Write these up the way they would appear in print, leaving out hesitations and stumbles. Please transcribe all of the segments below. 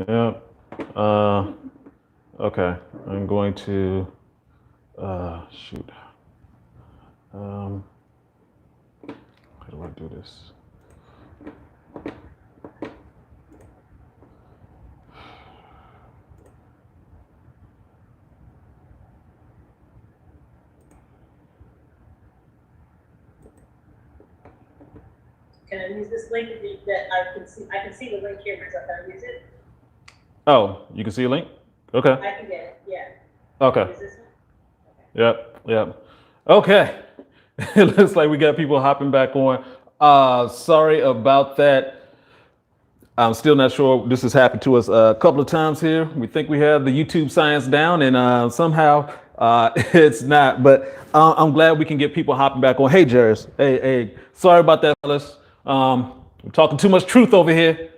Yeah. Okay. I'm going to shoot. How do I do this? Can I use this link that I can see? I can see the link here myself. Can I use it? Oh, you can see a link? Okay. I can get it. Yeah. Okay. Is this one? Yep. Yep. Okay. It looks like we got people hopping back on. Sorry about that. I'm still not sure. This has happened to us a couple of times here. We think we have the YouTube science down, and somehow it's not. But I'm glad we can get people hopping back on. Hey, Jairus. Hey. Sorry about that, fellas. We're talking too much truth over here.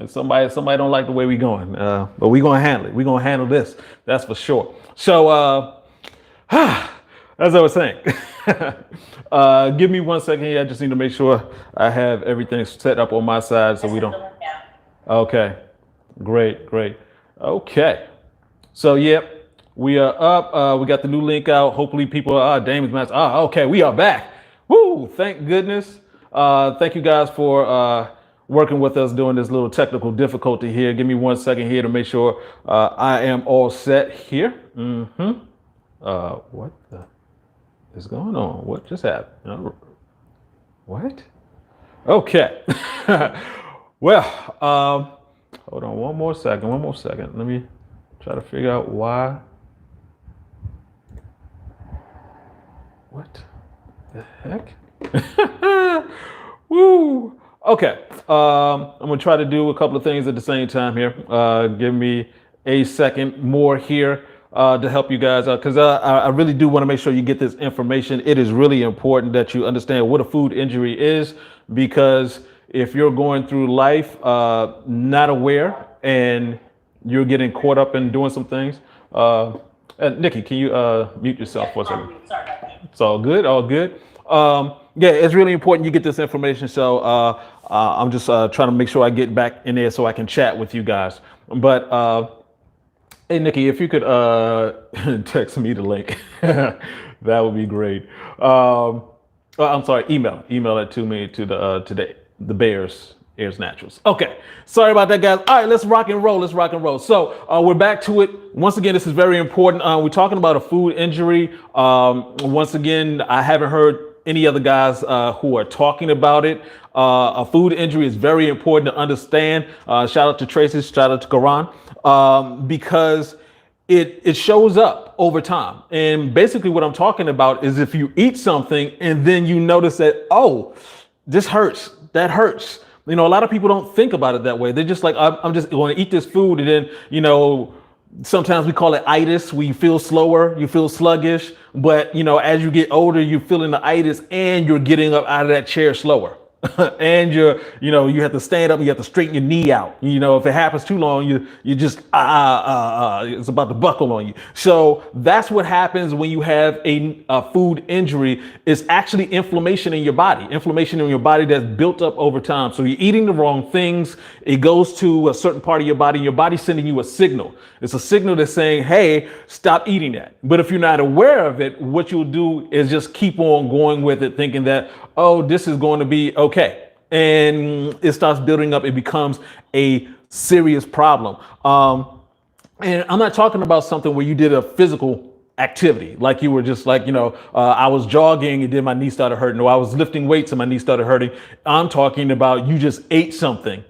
Somebody don't like the way we going, but we gonna handle it. We gonna handle this. That's for sure. So, as I was saying, give me 1 second here. I just need to make sure I have everything set up on my side so we don't. Okay, great. Okay, so yep, we are up. We got the new link out. Hopefully, people are Damon's match. Okay, we are back. Woo! Thank goodness. Thank you guys for working with us during this little technical difficulty here. Give me 1 second here to make sure I am all set here. What the is going on? What just happened? What? Okay. Well, hold on one more second. Let me try to figure out why. What the heck? Woo. Okay. I'm gonna try to do a couple of things at the same time here. Give me a second more here to help you guys out, because I really do want to make sure you get this information. It is really important that you understand what a food injury is, because if you're going through life not aware and you're getting caught up in doing some things. Nikki, can you mute yourself for a second? Sorry about that. It's all good. Yeah, it's really important you get this information. So I'm just trying to make sure I get back in there so I can chat with you guys. But hey, Nikki, if you could text me the link, that would be great. I'm sorry, email it to me to the Bears. Ayers Naturals. Okay, sorry about that, guys. All right, let's rock and roll. So we're back to it. Once again, this is very important. We're talking about a food injury. Once again, I haven't heard any other guys who are talking about it. A food injury is very important to understand. Shout out to Tracy, shout out to Karan, because it shows up over time. And basically what I'm talking about is if you eat something and then you notice that, oh, this hurts, that hurts. You know, a lot of people don't think about it that way. They're just like, I'm just going to eat this food. And then, you know, sometimes we call it itis. We feel slower, you feel sluggish. But, you know, as you get older, you're feeling the itis and you're getting up out of that chair slower. And you have to stand up, you have to straighten your knee out. You know, if it happens too long, you just it's about to buckle on you. So that's what happens when you have a food injury. It's actually inflammation in your body that's built up over time. So you're eating the wrong things. It goes to a certain part of your body, and your body's sending you a signal. It's a signal that's saying, hey, stop eating that. But if you're not aware of it, what you'll do is just keep on going with it, thinking that, oh, this is going to be okay. And it starts building up. It becomes a serious problem. And I'm not talking about something where you did a physical activity, like you were just like, I was jogging and then my knee started hurting, or I was lifting weights and my knee started hurting. I'm talking about you just ate something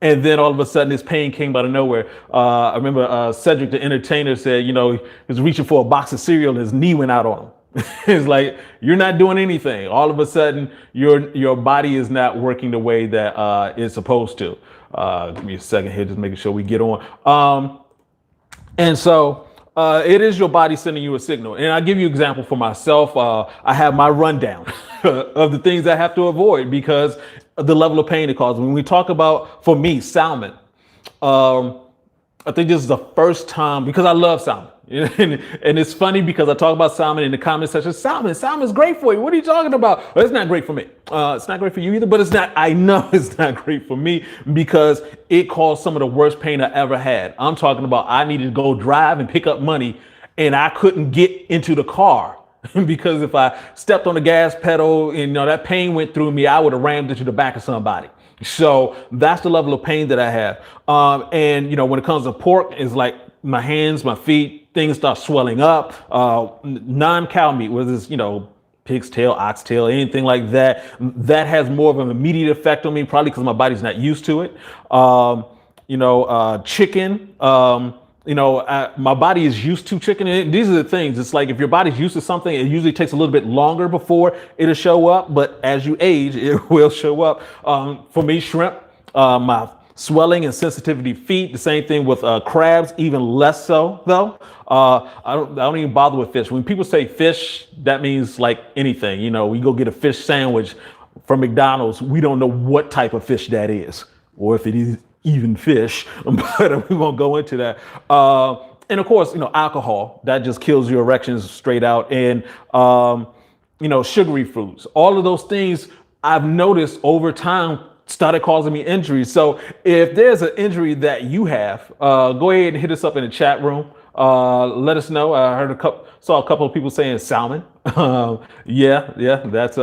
and then all of a sudden this pain came out of nowhere. I remember Cedric, the entertainer, said, he was reaching for a box of cereal and his knee went out on him. It's like, you're not doing anything. All of a sudden, your body is not working the way that it's supposed to. Give me a second here, just making sure we get on. And so it is your body sending you a signal. And I'll give you an example for myself. I have my rundown of the things I have to avoid because of the level of pain it causes. When we talk about, for me, salmon, I think this is the first time, because I love salmon. And it's funny because I talk about salmon in the comment section. Salmon's great for you. What are you talking about? Well, it's not great for me. It's not great for you either, but I know it's not great for me because it caused some of the worst pain I ever had. I'm talking about I needed to go drive and pick up money and I couldn't get into the car because if I stepped on the gas pedal and that pain went through me, I would have rammed into the back of somebody. So that's the level of pain that I have. And when it comes to pork, it's like my hands, my feet, things start swelling up. Non-cow meat, whether it's, pig's tail, oxtail, anything like that, that has more of an immediate effect on me, probably because my body's not used to it. Chicken, my body is used to chicken. And these are the things. It's like if your body's used to something, it usually takes a little bit longer before it'll show up. But as you age, it will show up. For me, shrimp, my swelling and sensitivity feet. The same thing with crabs, even less so though. I don't even bother with fish. When people say fish, that means like anything. We go get a fish sandwich from McDonald's. We don't know what type of fish that is, or if it is even fish, but we won't go into that. And of course, alcohol, that just kills your erections straight out. And, sugary foods, all of those things I've noticed over time started causing me injuries. So if there's an injury that you have, go ahead and hit us up in the chat room. Let us know. I saw a couple of people saying salmon. Yeah, that's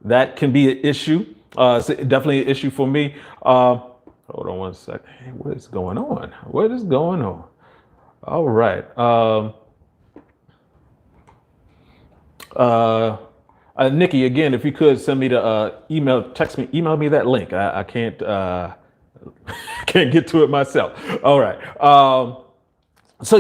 that can be an issue. It's definitely an issue for me. Hold on one second. Hey, what is going on? What is going on? All right. Nikki, again, if you could send me the email me that link. I can't can't get to it myself. All right. So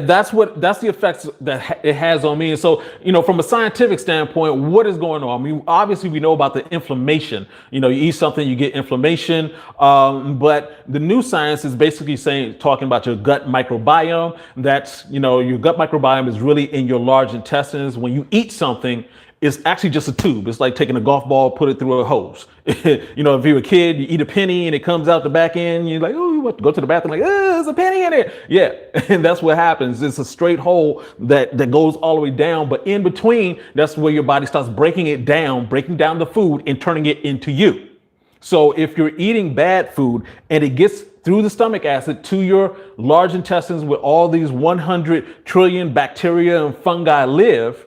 that's the effects that it has on me. And so, from a scientific standpoint, what is going on? I mean, obviously we know about the inflammation. You eat something, you get inflammation. But the new science is basically talking about your gut microbiome. That's, your gut microbiome is really in your large intestines. When you eat something, it's actually just a tube. It's like taking a golf ball, put it through a hose. If you're a kid, you eat a penny and it comes out the back end. You're like, oh, you want to go to the bathroom? Like, there's a penny in it. Yeah, and that's what happens. It's a straight hole that goes all the way down. But in between, that's where your body starts breaking down the food and turning it into you. So if you're eating bad food and it gets through the stomach acid to your large intestines where all these 100 trillion bacteria and fungi live,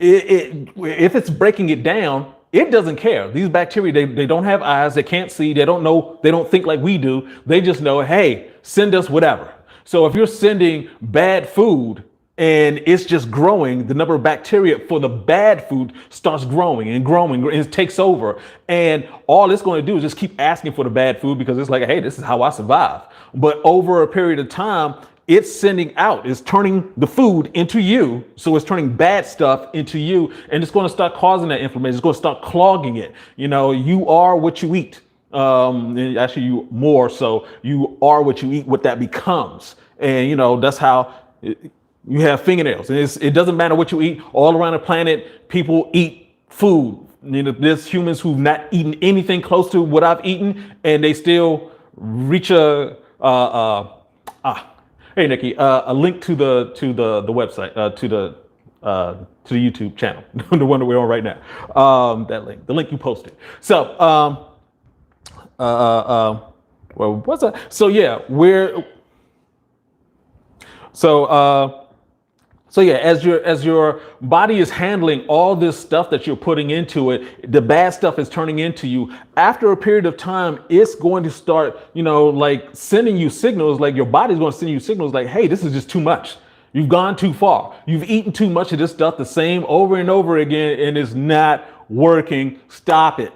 if it's breaking it down, it doesn't care. These bacteria, they don't have eyes. They can't see. They don't know. They don't think like we do. They just know, hey, send us whatever. So if you're sending bad food and it's just growing, the number of bacteria for the bad food starts growing and growing, and it takes over. And all it's going to do is just keep asking for the bad food because it's like, hey, this is how I survive. But over a period of time, it's sending out, it's turning the food into you. So it's turning bad stuff into you, and it's going to start causing that inflammation. It's going to start clogging it. You are what you eat. And actually, you more so, you are what you eat, what that becomes. And, that's how you have fingernails. And it doesn't matter what you eat. All around the planet, people eat food. There's humans who've not eaten anything close to what I've eaten, and they still reach hey, Nikki, a link to the website, to the YouTube channel, the one that we're on right now. That link, the link you posted. So, well, what's that? So yeah, as your body is handling all this stuff that you're putting into it, the bad stuff is turning into you. After a period of time, it's going to start, like sending you signals, like your body's going to send you signals like, hey, this is just too much. You've gone too far. You've eaten too much of this stuff the same over and over again, and it's not working. Stop it.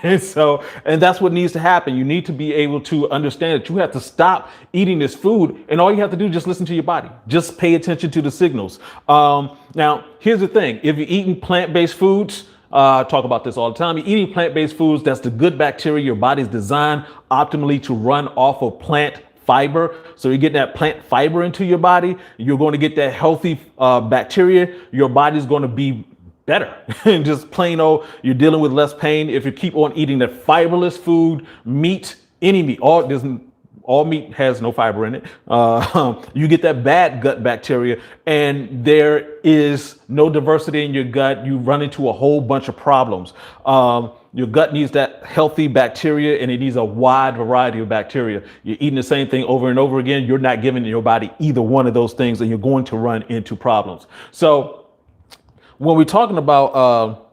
And that's what needs to happen. You need to be able to understand that you have to stop eating this food, and all you have to do is just listen to your body. Just pay attention to the signals. Now, here's the thing. If you're eating plant-based foods, I talk about this all the time. You're eating plant-based foods, that's the good bacteria. Your body's designed optimally to run off of plant fiber. So you're getting that plant fiber into your body. You're going to get that healthy bacteria. Your body's going to be better. And just plain old, you're dealing with less pain. If you keep on eating that fiberless food, meat, any meat, all meat has no fiber in it. You get that bad gut bacteria, and there is no diversity in your gut. You run into a whole bunch of problems. Your gut needs that healthy bacteria, and it needs a wide variety of bacteria. You're eating the same thing over and over again. You're not giving your body either one of those things, and you're going to run into problems. So when we're talking about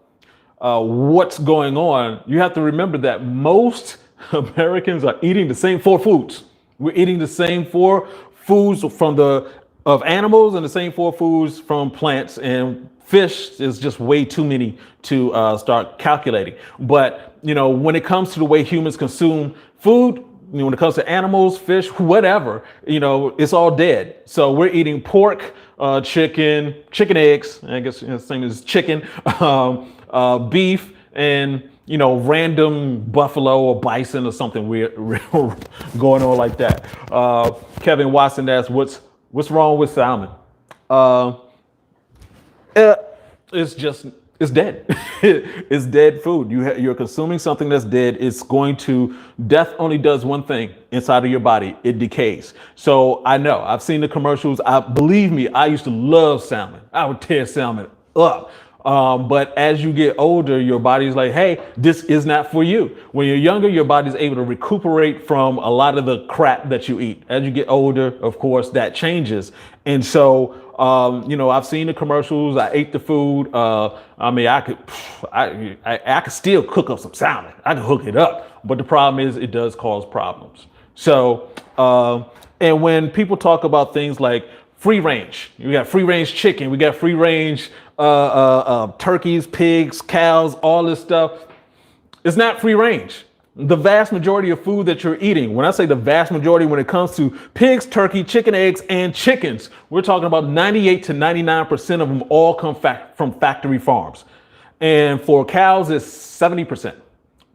what's going on, you have to remember that most Americans are eating the same four foods. We're eating the same four foods of animals and the same four foods from plants, and fish is just way too many to start calculating. But when it comes to the way humans consume food, when it comes to animals, fish, whatever, it's all dead. So we're eating pork, chicken eggs, I guess the same as chicken, beef, and random buffalo or bison or something weird going on like that. Kevin Watson asks, what's wrong with salmon? It's dead. It's dead food. You're consuming something that's dead. Death only does one thing inside of your body. It decays. So I know, I've seen the commercials. Believe me, I used to love salmon. I would tear salmon up. But as you get older, your body's like, hey, this is not for you. When you're younger, your body's able to recuperate from a lot of the crap that you eat. As you get older, of course, that changes. And so, I've seen the commercials. I ate the food. I could still cook up some salmon. I can hook it up. But the problem is it does cause problems. So, and when people talk about things like free range, we got free range chicken, we got free range turkeys, pigs, cows, all this stuff. It's not free range. The vast majority of food that you're eating, when I say the vast majority, when it comes to pigs, turkey, chicken eggs, and chickens, we're talking about 98 to 99% of them all come from factory farms. And for cows, it's 70%.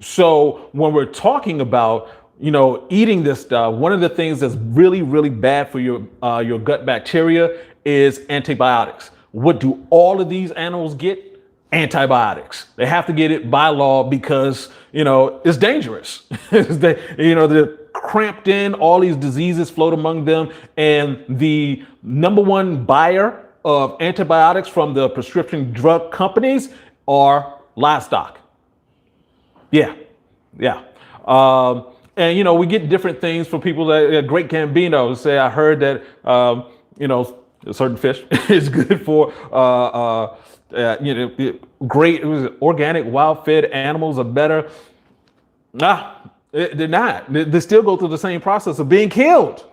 So when we're talking about eating this stuff, one of the things that's really, really bad for your gut bacteria is antibiotics. What do all of these animals get? Antibiotics. They have to get it by law because, it's dangerous. They're cramped in, all these diseases float among them. And the number one buyer of antibiotics from the prescription drug companies are livestock. Yeah. And, we get different things from people that Great Gambino say, I heard that, a certain fish is good for, great organic wild fed animals are better. They're not. They still go through the same process of being killed.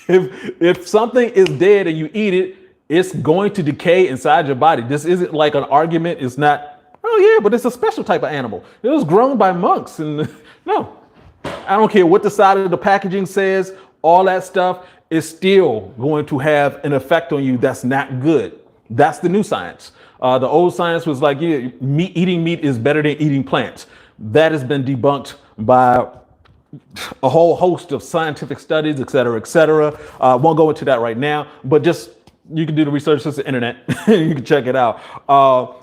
If something is dead and you eat it, it's going to decay inside your body. This isn't like an argument. It's not, oh yeah, but it's a special type of animal. It was grown by monks. And no, I don't care what the side of the packaging says, all that stuff is still going to have an effect on you that's not good. That's the new science. The old science was like, eating meat is better than eating plants. That has been debunked by a whole host of scientific studies, et cetera, et cetera. Won't go into that right now, but just you can do the research. It's the internet. You can check it out.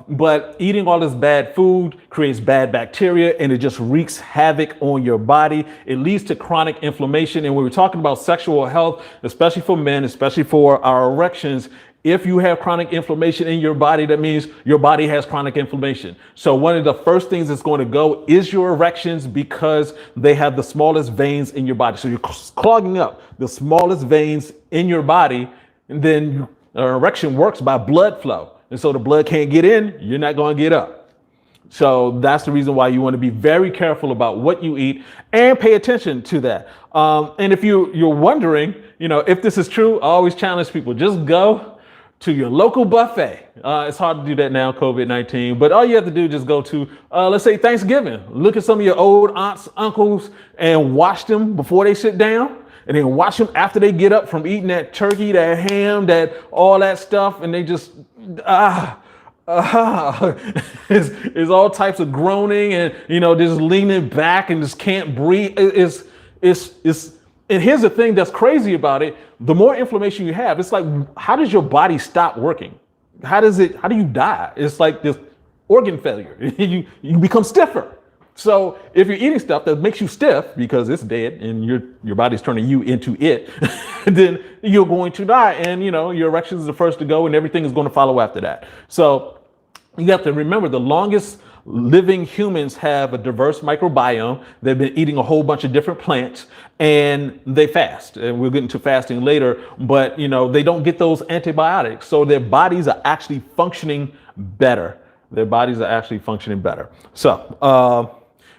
But eating all this bad food creates bad bacteria, and it just wreaks havoc on your body. It leads to chronic inflammation. And when we're talking about sexual health, especially for men, especially for our erections, if you have chronic inflammation in your body, that means your body has chronic inflammation. So one of the first things that's going to go is your erections, because they have the smallest veins in your body. So you're clogging up the smallest veins in your body, and then erection works by blood flow. And so the blood can't get in, you're not going to get up. So that's the reason why you want to be very careful about what you eat and pay attention to that. And if you're wondering, if this is true, I always challenge people, just go to your local buffet. It's hard to do that now, COVID-19, but all you have to do is just go to, let's say Thanksgiving. Look at some of your old aunts, uncles, and watch them before they sit down, and then watch them after they get up from eating that turkey, that ham, that all that stuff, and they just, it's all types of groaning and, just leaning back and just can't breathe. And here's the thing that's crazy about it. The more inflammation you have, it's like, how does your body stop working? How do you die? It's like this organ failure. You become stiffer. So if you're eating stuff that makes you stiff because it's dead and your body's turning you into it, then you're going to die. And your erections is the first to go and everything is going to follow after that. So you have to remember the longest living humans have a diverse microbiome. They've been eating a whole bunch of different plants and they fast. And we'll get into fasting later, but they don't get those antibiotics. So their bodies are actually functioning better. So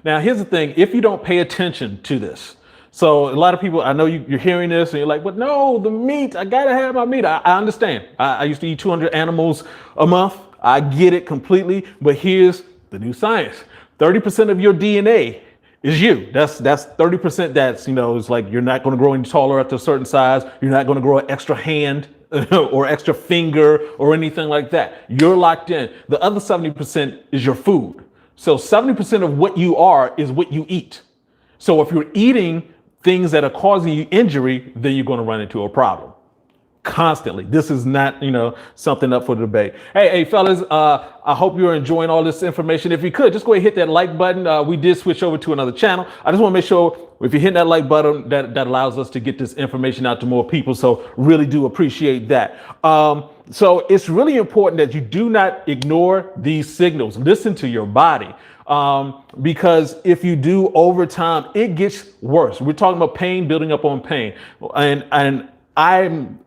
now here's the thing. If you don't pay attention to this, so a lot of people, I know you're hearing this and you're like, but no, the meat, I gotta have my meat. I understand. I used to eat 200 animals a month. I get it completely, but here's the new science. 30% of your DNA is you. That's 30%. That's, it's like you're not going to grow any taller at a certain size. You're not going to grow an extra hand or extra finger or anything like that. You're locked in. The other 70% is your food. So 70% of what you are is what you eat. So if you're eating things that are causing you injury, then you're going to run into a problem. Constantly. This is not, something up for debate. Hey, fellas, I hope you're enjoying all this information. If you could, just go ahead and hit that like button. We did switch over to another channel. I just want to make sure if you hit that like button, that allows us to get this information out to more people. So really do appreciate that. So it's really important that you do not ignore these signals. Listen to your body. Because if you do over time, it gets worse. We're talking about pain building up on pain. And I'm,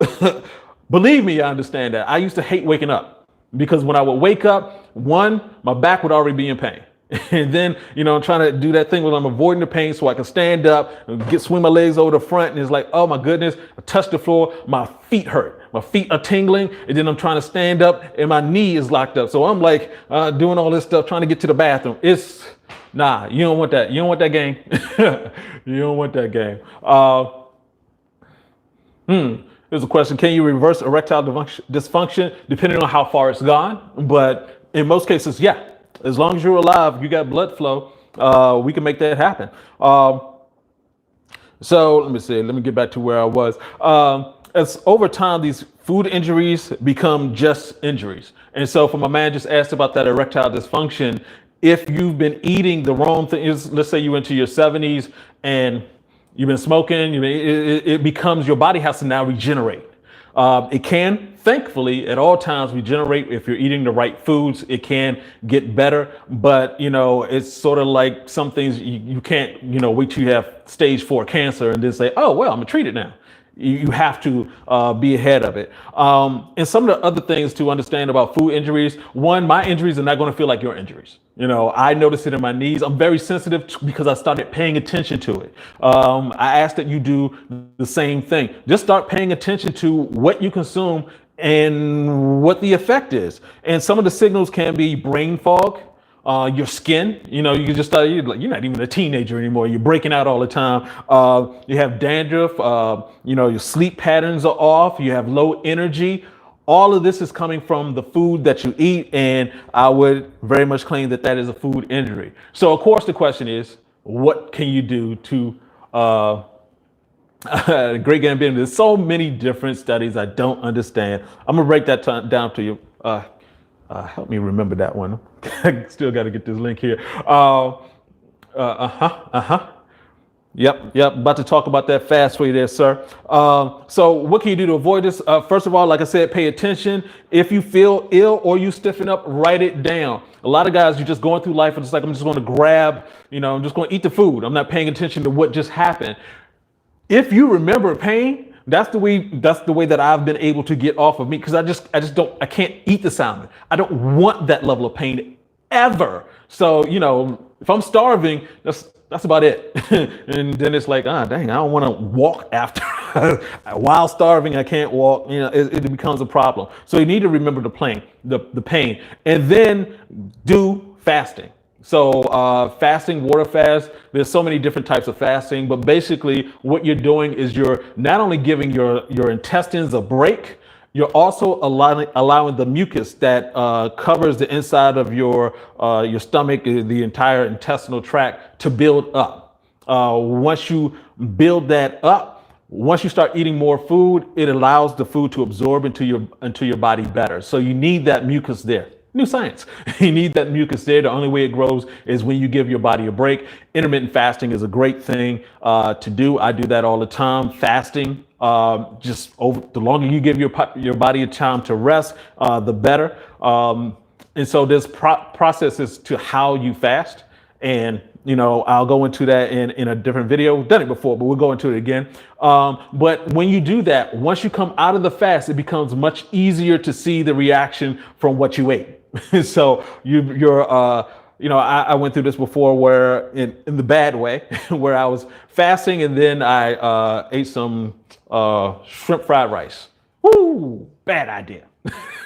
believe me, I understand that. I used to hate waking up because when I would wake up, one, my back would already be in pain. And then, I'm trying to do that thing where I'm avoiding the pain so I can stand up and swing my legs over the front. And it's like, oh my goodness, I touch the floor. My feet hurt. My feet are tingling. And then I'm trying to stand up and my knee is locked up. So I'm like doing all this stuff, trying to get to the bathroom. Nah, you don't want that. You don't want that game. You don't want that game. Here's a question. Can you reverse erectile dysfunction depending on how far it's gone? But in most cases, yeah. As long as you're alive, you got blood flow, we can make that happen. So let me see. Let me get back to where I was. As over time, these food injuries become just injuries. And so for my man just asked about that erectile dysfunction, if you've been eating the wrong things, let's say you into your 70s and you've been smoking, it becomes your body has to now regenerate. It can, thankfully, at all times regenerate if you're eating the right foods. It can get better, but it's sort of like some things you can't, wait till you have stage 4 cancer and then say, oh, well, I'm gonna treat it now. You have to be ahead of it. And some of the other things to understand about food injuries, one, my injuries are not going to feel like your injuries. I noticed it in my knees. I'm very sensitive because I started paying attention to it. I ask that you do the same thing. Just start paying attention to what you consume and what the effect is. And some of the signals can be brain fog. Your skin, you can just start, you're not even a teenager anymore. You're breaking out all the time. You have dandruff, your sleep patterns are off. You have low energy. All of this is coming from the food that you eat. And I would very much claim that is a food injury. So of course the question is, what can you do to, Great Gambino? There's so many different studies I don't understand. I'm gonna break that down to you. Help me remember that one. I still got to get this link here. Yep. About to talk about that fast for you there, sir. So what can you do to avoid this? First of all, like I said, pay attention. If you feel ill or you stiffen up, write it down. A lot of guys, you're just going through life and it's like, I'm just going to grab, I'm just going to eat the food. I'm not paying attention to what just happened. If you remember pain, that's the way that I've been able to get off of me, because I can't eat the salmon. I don't want that level of pain ever. So, if I'm starving, that's about it. And then it's like, dang, I don't want to walk after. While starving, I can't walk. It becomes a problem. So you need to remember the pain, and then do fasting. So fasting, water fast, there's so many different types of fasting, but basically what you're doing is you're not only giving your intestines a break, you're also allowing the mucus that covers the inside of your stomach, the entire intestinal tract, to build up. Once you build that up, once you start eating more food, it allows the food to absorb into your body better. So you need that mucus there. New science. You need that mucus there. The only way it grows is when you give your body a break. Intermittent fasting is a great thing to do. I do that all the time. Fasting, just over the longer you give your body a time to rest, the better. And so there's processes to how you fast. And, I'll go into that in a different video. Done it before, but we'll go into it again. But when you do that, once you come out of the fast, it becomes much easier to see the reaction from what you ate. So I went through this before where in the bad way, where I was fasting and then I ate some shrimp fried rice. Woo, bad idea.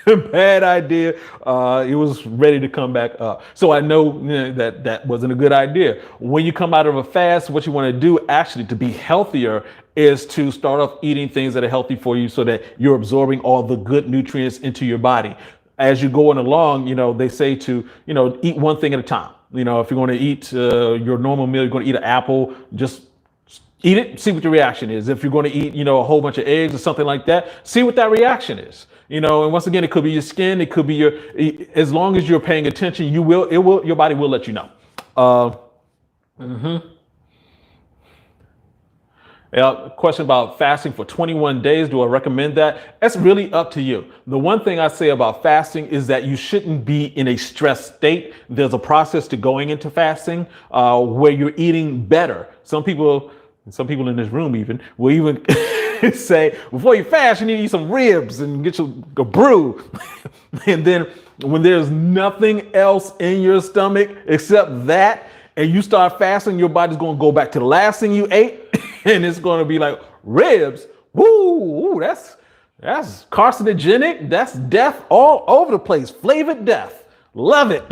Bad idea. It was ready to come back up. So I know, that wasn't a good idea. When you come out of a fast, what you want to do actually to be healthier is to start off eating things that are healthy for you so that you're absorbing all the good nutrients into your body. As you're going along, they say to, eat one thing at a time. If you're going to eat your normal meal, you're going to eat an apple, just eat it, see what the reaction is. If you're going to eat, a whole bunch of eggs or something like that, see what that reaction is. And once again, it could be your skin, it could be as long as you're paying attention, your body will let you know. Question about fasting for 21 days. Do I recommend that? That's really up to you. The one thing I say about fasting is that you shouldn't be in a stressed state. There's a process to going into fasting where you're eating better. Some people in this room even will even say, before you fast, you need to eat some ribs and get a brew. And then when there's nothing else in your stomach except that, and you start fasting, your body's going to go back to the last thing you ate. And it's going to be like, ribs, woo, that's carcinogenic. That's death all over the place. Flavored death. Love it.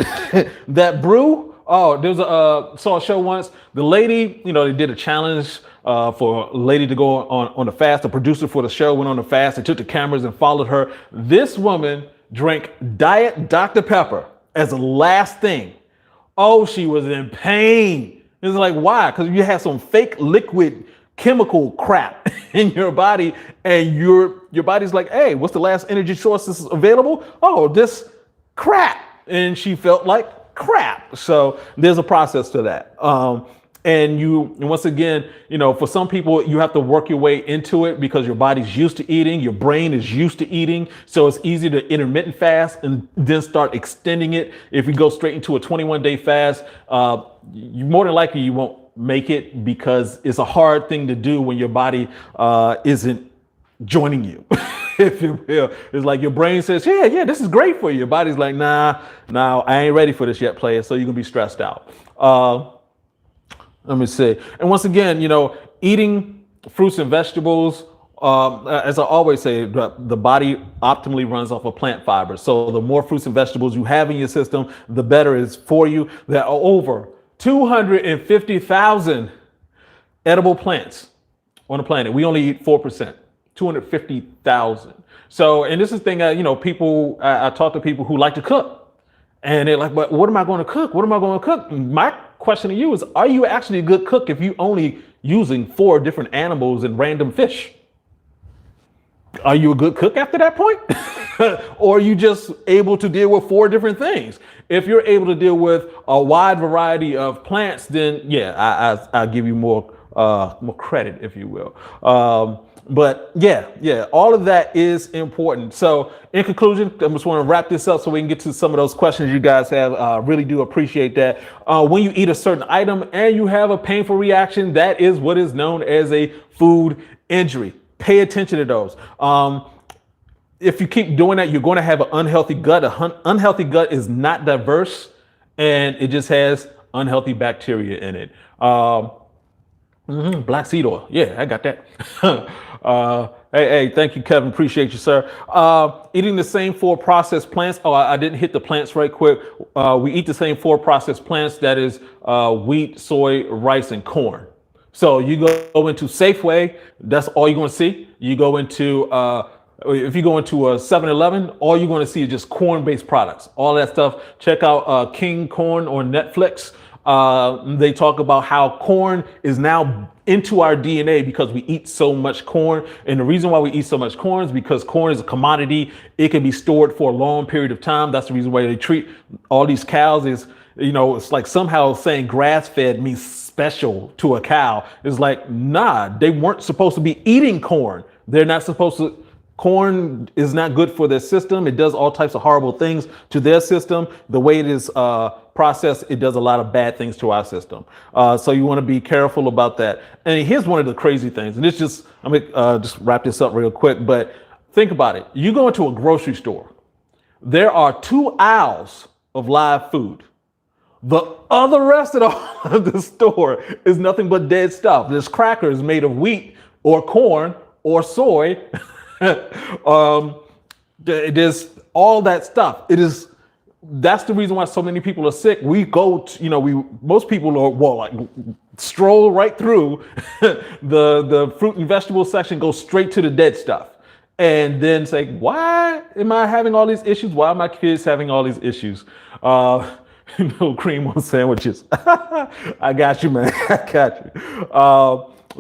That brew. Oh, there was saw a show once. The lady, they did a challenge for a lady to go on a fast. The producer for the show went on a fast. They took the cameras and followed her. This woman drank Diet Dr. Pepper as a last thing. Oh, she was in pain. It's like, why? Because you have some fake liquid chemical crap in your body, and your body's like, hey, what's the last energy source that's available? Oh, this crap. And she felt like crap. So there's a process to that. And once again, for some people, you have to work your way into it because your body's used to eating, your brain is used to eating. So it's easy to intermittent fast and then start extending it. If you go straight into a 21-day fast, you more than likely you won't make it because it's a hard thing to do when your body isn't joining you. If you will. It's like your brain says, yeah, this is great for you. Your body's like, nah, I ain't ready for this yet, player. So you're gonna be stressed out. Let me see. And once again, eating fruits and vegetables, as I always say, the body optimally runs off of plant fiber. So the more fruits and vegetables you have in your system, the better it is for you. There are over 250,000 edible plants on the planet. We only eat 4%, 250,000. So, and this is the thing that, people, I talk to people who like to cook and they're like, but what am I going to cook? What am I going to cook? My question to you is, are you actually a good cook if you only using 4 different animals and random fish? Are you a good cook after that point? Or are you just able to deal with 4 different things? If you're able to deal with a wide variety of plants, then yeah, I'll give you more credit, if you will. But yeah, all of that is important. So in conclusion, I just want to wrap this up so we can get to some of those questions you guys have. Really do appreciate that. When you eat a certain item and you have a painful reaction, that is what is known as a food injury. Pay attention to those. If you keep doing that, you're going to have an unhealthy gut. An unhealthy gut is not diverse, and it just has unhealthy bacteria in it. Black seed oil. Yeah, I got that. Hey, thank you, Kevin. Appreciate you, sir. Eating the same 4 processed plants. Oh, I didn't hit the plants right quick. We eat the same 4 processed plants. That is wheat, soy, rice, and corn. So you go into Safeway, that's all you're going to see. You go into, if you go into a 7-Eleven, all you're going to see is just corn-based products. All that stuff. Check out King Corn on Netflix. They talk about how corn is now into our DNA because we eat so much corn. And the reason why we eat so much corn is because corn is a commodity. It can be stored for a long period of time. That's the reason why they treat all these cows is, it's like somehow saying grass fed means special to a cow. It's like, nah, they weren't supposed to be eating corn. They're not supposed to. Corn is not good for their system. It does all types of horrible things to their system. The way it is processed, it does a lot of bad things to our system. So you want to be careful about that. And here's one of the crazy things. And I'm gonna just wrap this up real quick. But think about it. You go into a grocery store. There are 2 aisles of live food. The other rest of the store is nothing but dead stuff. There's crackers made of wheat or corn or soy. There's all that stuff. That's the reason why so many people are sick. We go to, most people are, stroll right through the fruit and vegetable section, go straight to the dead stuff, and then say, why am I having all these issues? Why are my kids having all these issues? No cream on sandwiches. I got you, man. I got you.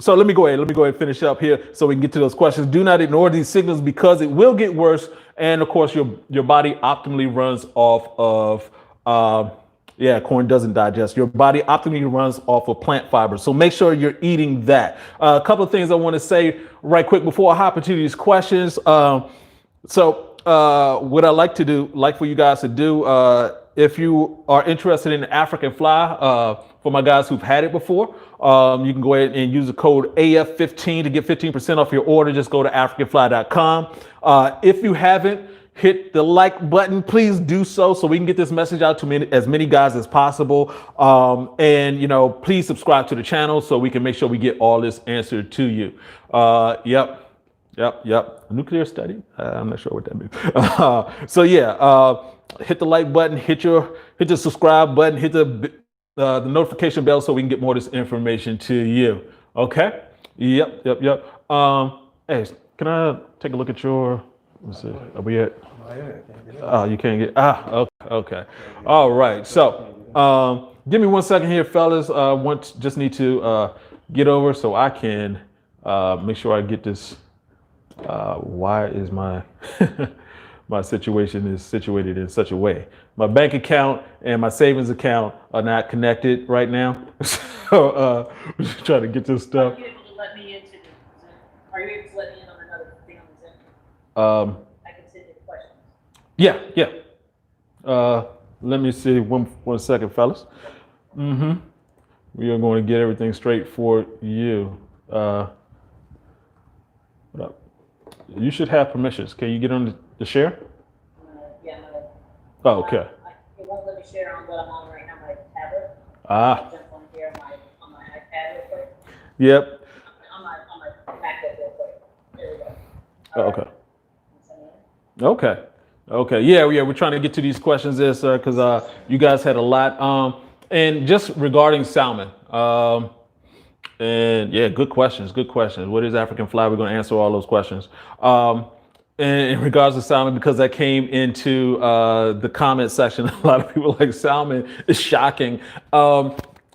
So let me go ahead and finish up here so we can get to those questions. Do not ignore these signals because it will get worse. And of course, your body optimally runs off of, corn doesn't digest. Your body optimally runs off of plant fibers. So make sure you're eating that. A couple of things I want to say right quick before I hop into these questions. What I like for you guys to do, if you are interested in African fly, for my guys who've had it before, you can go ahead and use the code AF15 to get 15% off your order. Just go to africanfly.com. If you haven't hit the like button, please do so we can get this message out to as many guys as possible. And please subscribe to the channel so we can make sure we get all this answered to you. Yep. Nuclear study? I'm not sure what that means. Hit the like button, hit the subscribe button, hit the notification bell so we can get more of this information to you. Okay? Yep. Hey, can I take a look at your, let's see, are we at? Oh, you can't get, okay. All right. So, give me 1 second here, fellas. Just need to get over so I can make sure I get this. Why is my my situation is situated in such a way? My bank account and my savings account are not connected right now. So we're just trying to get this stuff. Are you able to let me into the Zoom? Are you able to let me in on another thing on the Zoom? I can send you the questions. Yeah. Let me see one second, fellas. We are going to get everything straight for you. What up? You should have permissions. Can you get on the share? Yeah, no. Oh, okay. It won't let me share on what I'm on right now, my tablet. Ah. Jump on here on my iPad real quick. Yep. On my MacBook real quick. There we go. Okay. Okay. Yeah. We're trying to get to these questions because you guys had a lot. And just regarding salmon. And yeah, good questions. What is African fly? We're going to answer all those questions. And in regards to salmon, because that came into the comment section, a lot of people like salmon is shocking.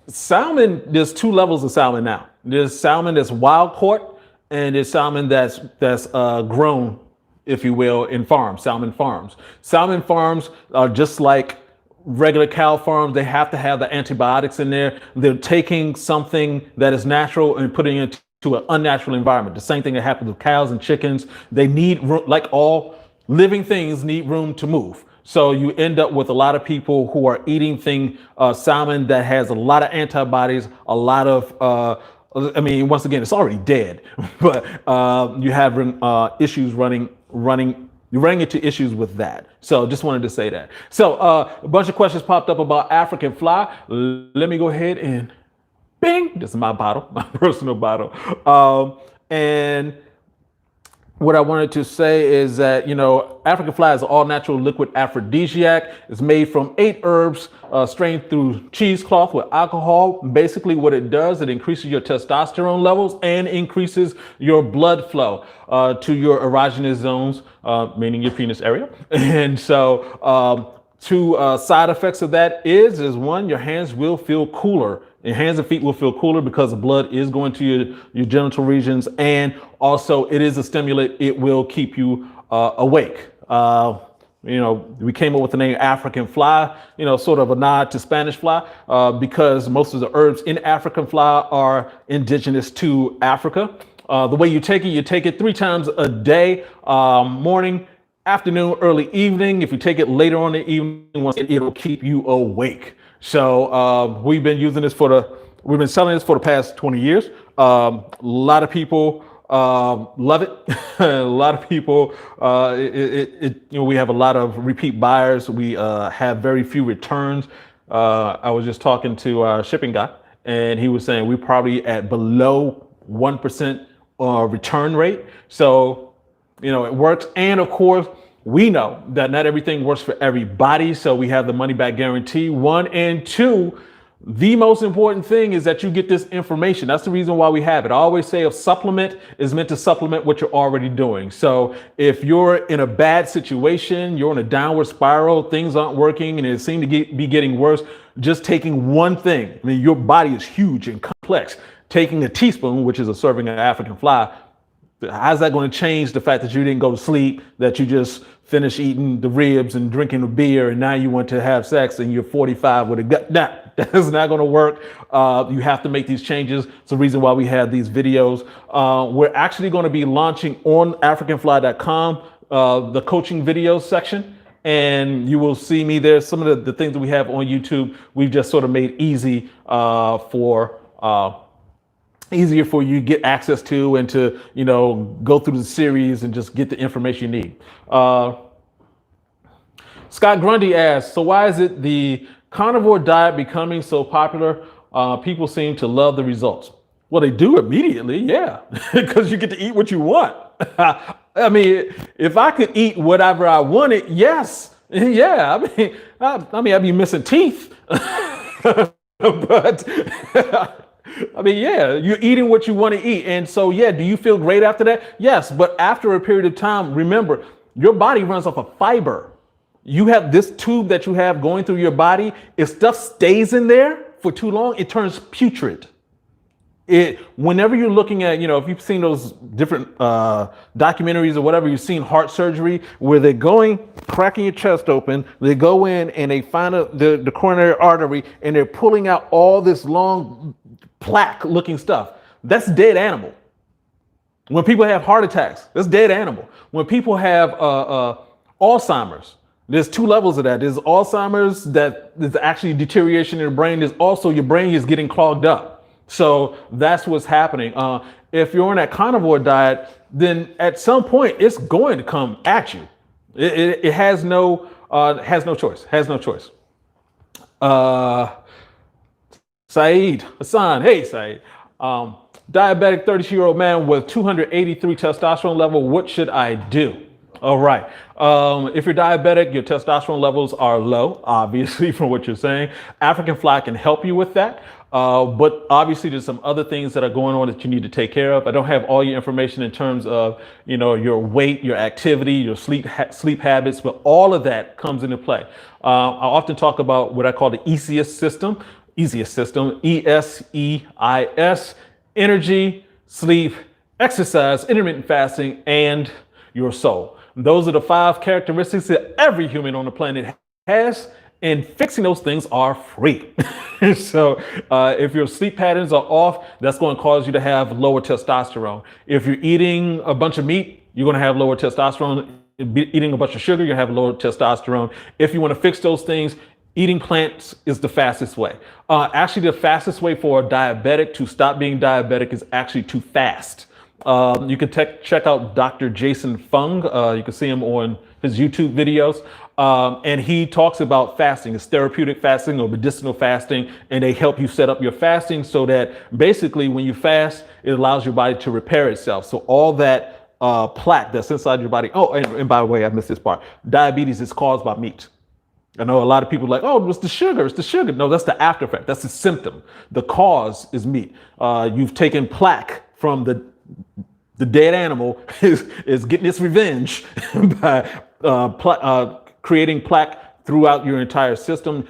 Salmon, there's 2 levels of salmon now. There's salmon that's wild caught, and there's salmon that's grown, if you will, in farms, salmon farms. Salmon farms are just like regular cow farms. They have to have the antibiotics in there. They're taking something that is natural and putting it to an unnatural environment. The same thing that happens with cows and chickens. They need room, like all living things need room to move. So you end up with a lot of people who are eating salmon that has a lot of antibodies, a lot of, once again, it's already dead, but you have issues you're running into issues with that. So just wanted to say that. So a bunch of questions popped up about African fly. Let me go ahead and bing, this is my bottle, my personal bottle. And what I wanted to say is that, African fly is an all natural liquid aphrodisiac. It's made from 8 herbs strained through cheesecloth with alcohol. Basically what it does, it increases your testosterone levels and increases your blood flow to your erogenous zones, meaning your penis area. And so two side effects of that is one, your hands will feel cooler. Your hands and feet will feel cooler because the blood is going to your genital regions. And also it is a stimulant. It will keep you awake. We came up with the name African fly, sort of a nod to Spanish fly, because most of the herbs in African fly are indigenous to Africa. The way you take it 3 times a day, morning, afternoon, early evening. If you take it later on in the evening, it'll keep you awake. So we've been selling this for the past 20 years. A lot of people love it. A lot of people, we have a lot of repeat buyers. We have very few returns. I was just talking to our shipping guy, and he was saying we're probably at below 1% return rate. So, it works. And of course, we know that not everything works for everybody. So we have the money back guarantee, 1. And 2, the most important thing is that you get this information. That's the reason why we have it. I always say a supplement is meant to supplement what you're already doing. So if you're in a bad situation, you're in a downward spiral, things aren't working, and it seems to be getting worse, just taking one thing. I mean, your body is huge and complex. Taking a teaspoon, which is a serving of African fly, how's that going to change the fact that you didn't go to sleep, that you just finished eating the ribs and drinking the beer, and now you want to have sex and you're 45 with a gut? Nah, that's not going to work. You have to make these changes. It's the reason why we have these videos. We're actually going to be launching on africanfly.com, the coaching videos section. And you will see me there. Some of the things that we have on YouTube, we've just sort of made easy easier for you to get access to, and to, go through the series and just get the information you need. Scott Grundy asks, so why is it the carnivore diet becoming so popular? People seem to love the results. Well, they do immediately, yeah, because you get to eat what you want. I mean, if I could eat whatever I wanted, yes, yeah. I'd be missing teeth, but yeah, you're eating what you want to eat. And so, yeah, do you feel great after that? Yes. But after a period of time, remember, your body runs off of fiber. You have this tube that you have going through your body. If stuff stays in there for too long, it turns putrid. Whenever you're looking at, if you've seen those different documentaries or whatever, you've seen heart surgery where they're cracking your chest open, they go in and they find the coronary artery, and they're pulling out all this long plaque looking stuff. That's dead animal. When people have heart attacks, that's dead animal. When people have Alzheimer's, there's 2 levels of that. There's Alzheimer's that is actually deterioration in the brain. There's also your brain is getting clogged up. So that's what's happening. If you're on that carnivore diet, then at some point it's going to come at you. It has no choice. Has no choice. Saeed Hassan, hey Saeed. Diabetic 32-year-old man with 283 testosterone level. What should I do? All right. If you're diabetic, your testosterone levels are low, obviously, from what you're saying. African fly can help you with that. But obviously there's some other things that are going on that you need to take care of. I don't have all your information in terms of, your weight, your activity, your sleep habits, but all of that comes into play. I often talk about what I call the easiest system, ESEIS, energy, sleep, exercise, intermittent fasting, and your soul. Those are the 5 characteristics that every human on the planet has, and fixing those things are free. So if your sleep patterns are off, that's going to cause you to have lower testosterone. If you're eating a bunch of meat, you're going to have lower testosterone. Eating a bunch of sugar, you're going to have lower testosterone. If you want to fix those things, eating plants is the fastest way. Actually, the fastest way for a diabetic to stop being diabetic is actually to fast. You can check out Dr. Jason Fung. You can see him on his YouTube videos. And he talks about fasting. It's therapeutic fasting or medicinal fasting. And they help you set up your fasting so that basically when you fast, it allows your body to repair itself. So all that plaque that's inside your body. Oh, and by the way, I missed this part. Diabetes is caused by meat. I know a lot of people are like, oh, it's the sugar. It's the sugar. No, that's the after effect. That's the symptom. The cause is meat. You've taken plaque from the dead animal is getting its revenge by creating plaque throughout your entire system.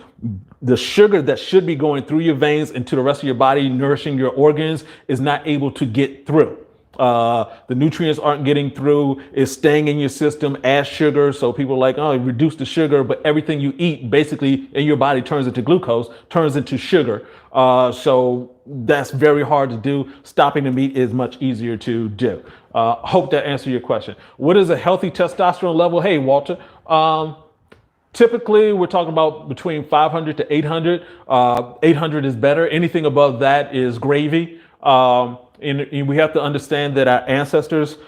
The sugar that should be going through your veins into the rest of your body, nourishing your organs, is not able to get through. The nutrients aren't getting through, it's staying in your system as sugar. So people are like, oh, reduce the sugar, but everything you eat basically in your body turns into glucose, turns into sugar. So that's very hard to do. Stopping the meat is much easier to do. Hope that answered your question. What is a healthy testosterone level? Hey, Walter. Typically, we're talking about between 500 to 800. 800 is better. Anything above that is gravy. And we have to understand that our ancestors,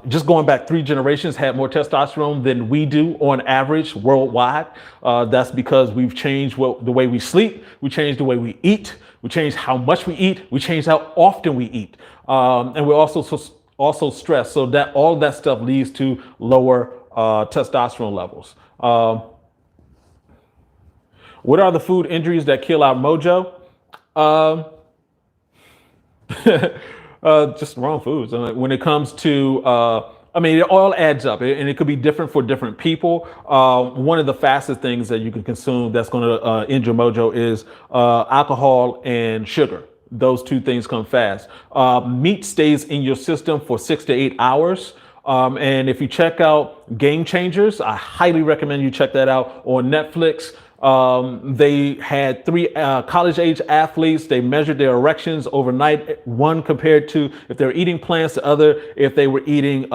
just going back 3 generations, had more testosterone than we do on average worldwide. That's because we've changed the way we sleep, we changed the way we eat, we changed how much we eat, we changed how often we eat, and we're also stressed. So that all that stuff leads to lower testosterone levels. What are the food injuries that kill our mojo? Just wrong foods. When it comes to, it all adds up, and it could be different for different people. One of the fastest things that you can consume that's going to end your mojo is alcohol and sugar. Those 2 things come fast. Meat stays in your system for 6 to 8 hours. And if you check out Game Changers, I highly recommend you check that out on Netflix. They had 3 college age athletes. They measured their erections overnight. One compared to if they were eating plants, the other if they were eating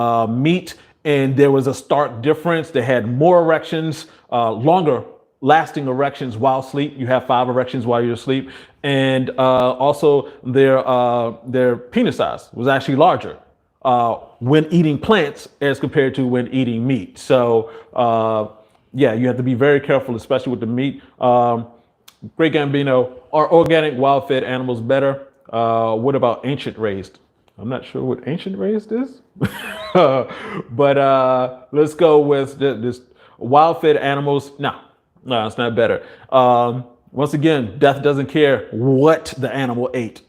meat. And there was a stark difference. They had more erections, longer lasting erections while asleep. You have 5 erections while you're asleep. And also their penis size was actually larger when eating plants as compared to when eating meat. So, yeah, you have to be very careful, especially with the meat. Great Gambino, are organic wild-fed animals better? What about ancient raised? I'm not sure what ancient raised is, but let's go with this wild-fed animals. No, it's not better. Once again, death doesn't care what the animal ate.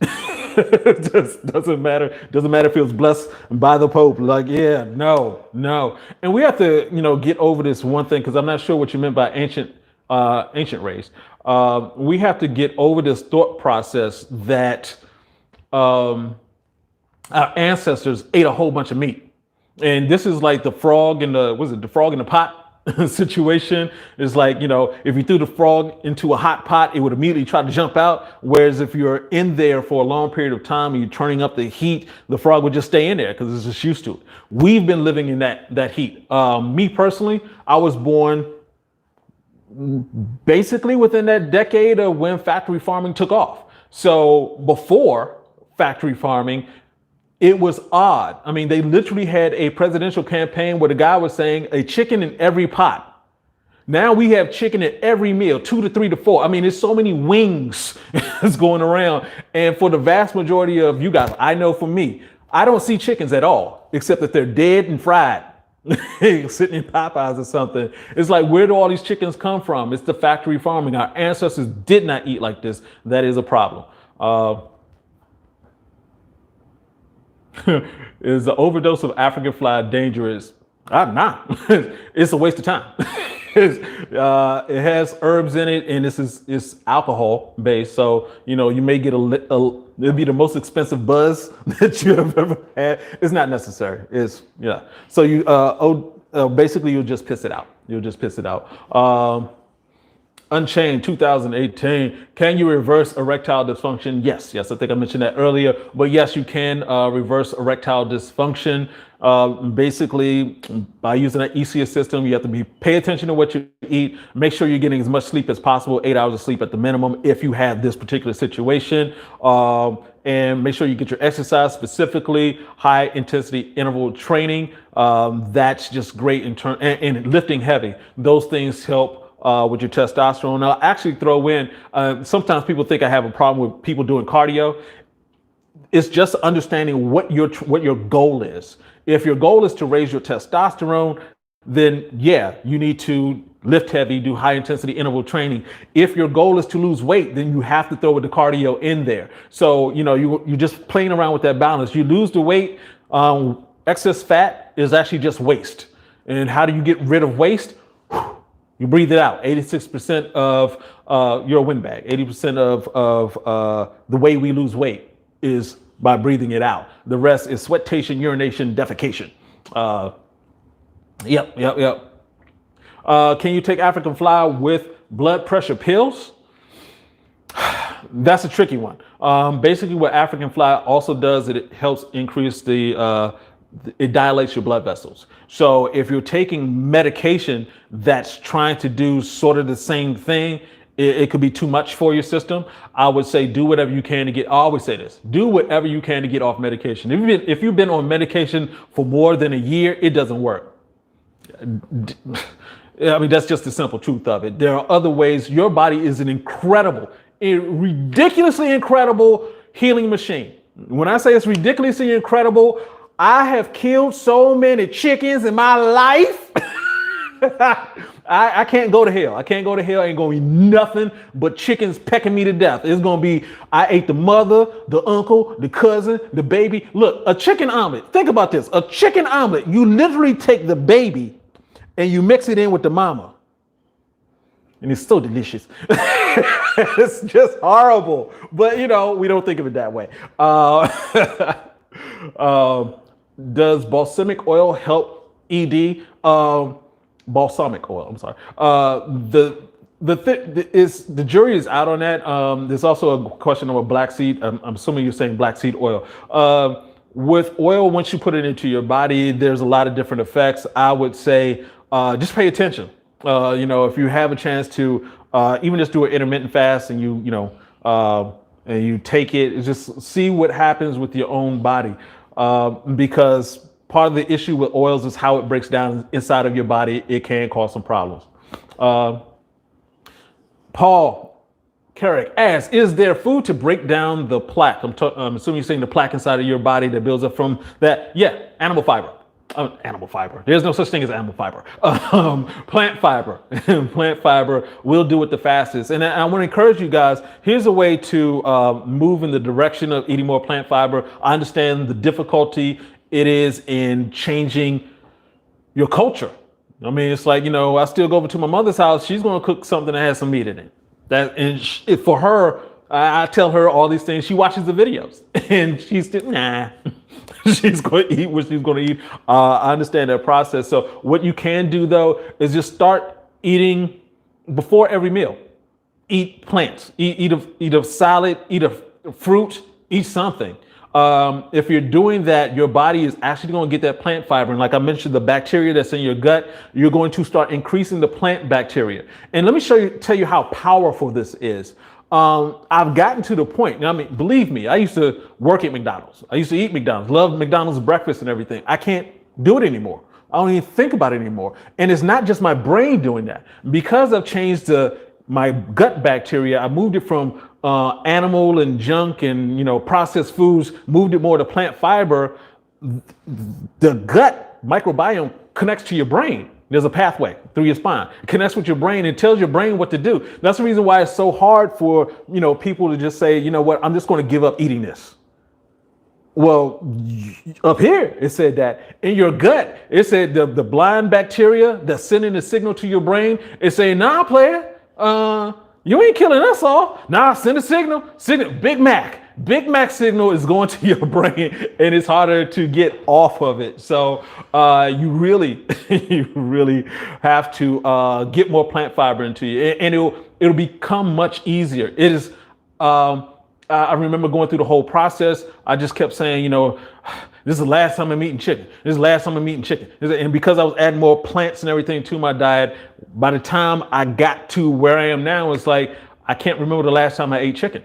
It just doesn't matter. Doesn't matter if it was blessed by the Pope. Like, yeah, no. And we have to, get over this one thing, because I'm not sure what you meant by ancient race. We have to get over this thought process that our ancestors ate a whole bunch of meat. And this is like the frog in the pot situation. Is like, if you threw the frog into a hot pot, it would immediately try to jump out. Whereas if you're in there for a long period of time and you're turning up the heat, the frog would just stay in there because it's just used to it. We've been living in that heat. Me personally, I was born basically within that decade of when factory farming took off. So before factory farming, it was odd. I mean, they literally had a presidential campaign where the guy was saying a chicken in every pot. Now we have chicken at every meal, 2 to 3 to 4. I mean, there's so many wings that's going around. And for the vast majority of you guys, I know for me, I don't see chickens at all, except that they're dead and fried, sitting in Popeyes or something. It's like, where do all these chickens come from? It's the factory farming. Our ancestors did not eat like this. That is a problem. Is the overdose of African fly dangerous? Nah, it's a waste of time. It has herbs in it, and it's alcohol based. So, you may get it'll be the most expensive buzz that you have ever had. It's not necessary. So you, basically you'll just piss it out. Unchained 2018. Can you reverse erectile dysfunction? Yes. I think I mentioned that earlier. But yes, you can reverse erectile dysfunction. Basically, by using an ECS system, you have to pay attention to what you eat. Make sure you're getting as much sleep as possible, 8 hours of sleep at the minimum if you have this particular situation. And make sure you get your exercise, specifically high intensity interval training. That's just great and lifting heavy. Those things help with your testosterone. I'll actually throw in, sometimes people think I have a problem with people doing cardio. It's just understanding what your goal is. If your goal is to raise your testosterone, then yeah, you need to lift heavy, do high intensity interval training. If your goal is to lose weight, then you have to throw the cardio in there. So, you're just playing around with that balance. You lose the weight, excess fat is actually just waste. And how do you get rid of waste? You breathe it out. 86% of your windbag, 80% of the way we lose weight is by breathing it out. The rest is sweatation, urination, defecation. Yep. Can you take African fly with blood pressure pills? That's a tricky one. Basically, what African fly also does, it helps increase it dilates your blood vessels. So if you're taking medication that's trying to do sort of the same thing, it could be too much for your system. I would say do whatever you can to get, I always say this, do whatever you can to get off medication. If you've been on medication for more than a year, it doesn't work. I mean, that's just the simple truth of it. There are other ways. Your body is an incredible, a ridiculously incredible healing machine. When I say it's ridiculously incredible, I have killed so many chickens in my life. I can't go to hell. I can't go to hell. Ain't gonna be nothing but chickens pecking me to death. It's gonna be, I ate the mother, the uncle, the cousin, the baby. Look, a chicken omelet. Think about this. A chicken omelet. You literally take the baby and you mix it in with the mama. And it's so delicious. It's just horrible. But, you know, we don't think of it that way. Does balsamic oil help ED? Balsamic oil, I'm sorry. The jury is out on that. There's also a question about black seed. I'm assuming you're saying black seed oil. With oil, once you put it into your body, there's a lot of different effects. I would say just pay attention. You know, if you have a chance to even just do an intermittent fast and and you take it, just see what happens with your own body. Because part of the issue with oils is how it breaks down inside of your body. It can cause some problems. Paul Carrick asks, is there food to break down the plaque? I'm assuming you're saying the plaque inside of your body that builds up from that. Yeah, animal fiber. Animal fiber. There's no such thing as animal fiber. Plant fiber. Plant fiber will do it the fastest. And I want to encourage you guys, here's a way to move in the direction of eating more plant fiber. I understand the difficulty it is in changing your culture. I mean, it's like, you know, I still go over to my mother's house. She's going to cook something that has some meat in it. For her, I tell her all these things. She watches the videos and she's still, nah. She's going to eat what she's going to eat. I understand that process. So what you can do, though, is just start eating before every meal. Eat plants. Eat a salad. Eat a fruit. Eat something. If you're doing that, your body is actually going to get that plant fiber. And like I mentioned, the bacteria that's in your gut, you're going to start increasing the plant bacteria. And let me tell you how powerful this is. I've gotten to the point, I mean, believe me, I used to work at McDonald's. I used to eat McDonald's, love McDonald's breakfast and everything. I can't do it anymore. I don't even think about it anymore. And it's not just my brain doing that. Because I've changed my gut bacteria, I moved it from animal and junk and, you know, processed foods, moved it more to plant fiber. The gut microbiome connects to your brain. There's a pathway through your spine. It connects with your brain and tells your brain what to do. That's the reason why it's so hard for, you know, people to just say, you know what, I'm just going to give up eating this. Well, up here, it said that in your gut, it said the blind bacteria that's sending the signal to your brain, it's saying, nah, player, you ain't killing us all. Nah, send a signal, Big Mac. Big Mac signal is going to your brain and it's harder to get off of it. So you really have to get more plant fiber into you, and it'll become much easier. It is. I remember going through the whole process. I just kept saying, you know, this is the last time I'm eating chicken. This is the last time I'm eating chicken. And because I was adding more plants and everything to my diet, by the time I got to where I am now, it's like I can't remember the last time I ate chicken.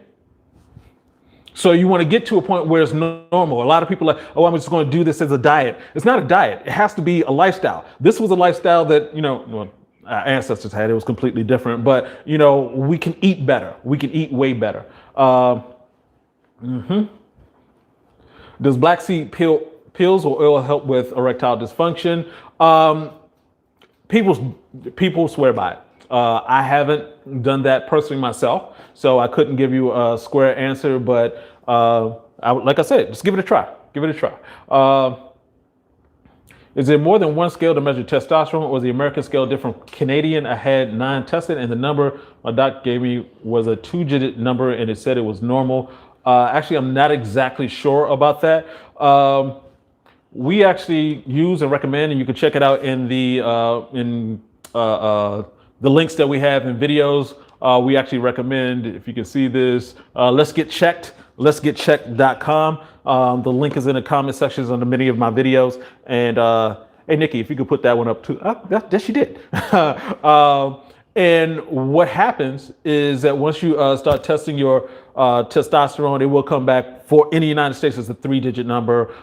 So you want to get to a point where it's normal. A lot of people are like, oh, I'm just going to do this as a diet. It's not a diet. It has to be a lifestyle. This was a lifestyle that, you know, our ancestors had. It was completely different. But, you know, we can eat better. We can eat way better. Does black seed pills or oil help with erectile dysfunction? People swear by it. I haven't done that personally myself, so I couldn't give you a square answer, but like I said, just give it a try. Give it a try. Is there more than one scale to measure testosterone, or is the American scale different? Canadian, I had 9 tested, and the number my doc gave me was a 2-digit number, and it said it was normal. Actually, I'm not exactly sure about that. We actually use and recommend, and you can check it out in the links that we have in videos. We actually recommend, if you can see this, Let's Get Checked, letsgetchecked.com. The link is in the comment sections under many of my videos. And hey, Nikki, if you could put that one up too. Yes, she did. And what happens is that once you start testing your testosterone, it will come back for in the United States as a 3-digit number.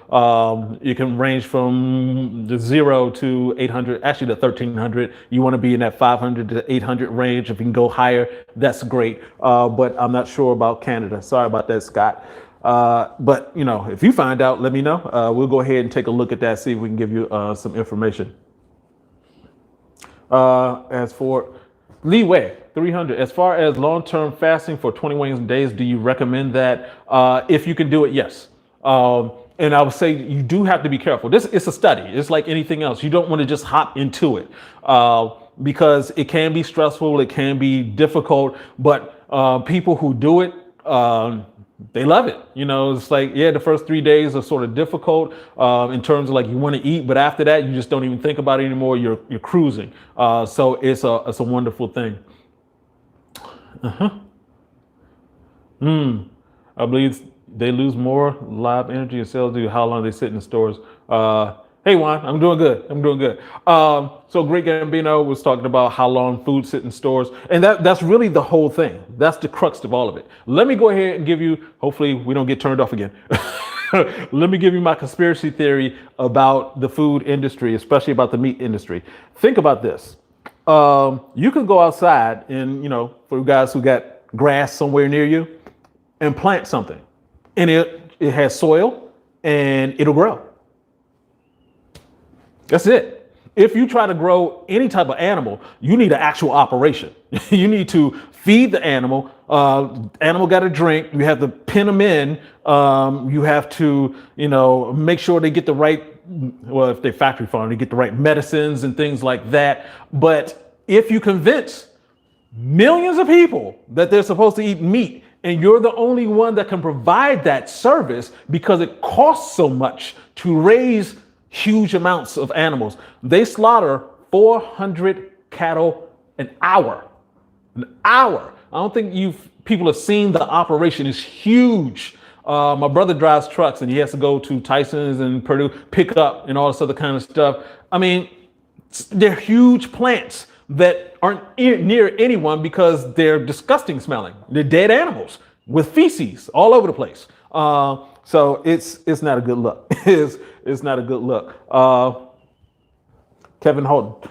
It can range from the 0 to 800, actually to 1300. You want to be in that 500 to 800 range. If you can go higher, that's great. But I'm not sure about Canada. Sorry about that, Scott. But you know, if you find out, let me know. We'll go ahead and take a look at that, see if we can give you some information. As for leeway 300, as far as long-term fasting for 21 days, do you recommend that? If you can do it, yes. And I would say you do have to be careful. This is a study. It's like anything else. You don't want to just hop into it because it can be stressful. It can be difficult. But people who do it, they love it. You know, it's like, yeah, the first 3 days are sort of difficult in terms of like you want to eat, but after that, you just don't even think about it anymore. You're cruising. So it's a wonderful thing. I believe they lose more live energy and cells due to how long they sit in the stores. Hey Juan, I'm doing good. So Great Gambino was talking about how long food sit in stores, and that's really the whole thing. That's the crux of all of it. Let me go ahead and give you, hopefully we don't get turned off again. Let me give you my conspiracy theory about the food industry, especially about the meat industry. Think about this. You can go outside and, you know, for guys who got grass somewhere near you and plant something, and it has soil and it'll grow. That's it. If you try to grow any type of animal, you need an actual operation. You need to feed the animal. Animal got to drink. You have to pin them in. You have to, you know, make sure they get the right, well, if they're factory farm, they get the right medicines and things like that. But if you convince millions of people that they're supposed to eat meat, and you're the only one that can provide that service because it costs so much to raise huge amounts of animals. They slaughter 400 cattle an hour. An hour. I don't think people have seen the operation. It's huge. My brother drives trucks and he has to go to Tyson's and Purdue, pick up and all this other kind of stuff. I mean, they're huge plants that aren't near anyone because they're disgusting smelling. They're dead animals with feces all over the place. So it's not a good look. It's not a good look. Kevin Holden,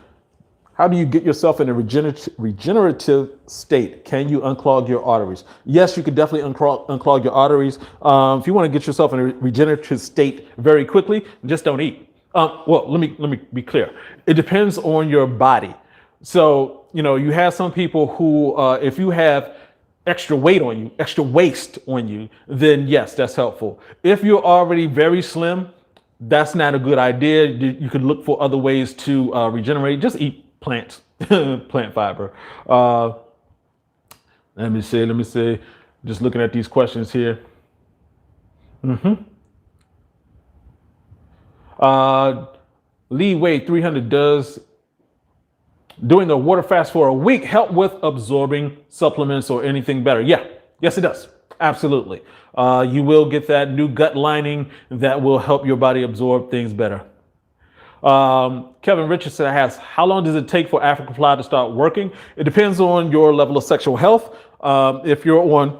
how do you get yourself in a regenerative state? Can you unclog your arteries? Yes, you can definitely unclog your arteries. If you want to get yourself in a regenerative state very quickly, just don't eat. Well, let me be clear. It depends on your body. So, you know, you have some people who, if you have extra weight on you, extra waste on you, then yes, that's helpful. If you're already very slim, that's not a good idea. You could look for other ways to regenerate. Just eat plants, plant fiber. Let me see. Just looking at these questions here. Leeway 300, does doing the water fast for a week help with absorbing supplements or anything better? Yeah, yes, it does. Absolutely. You will get that new gut lining that will help your body absorb things better. Kevin Richardson asks, how long does it take for African fly to start working? It depends on your level of sexual health. If you're on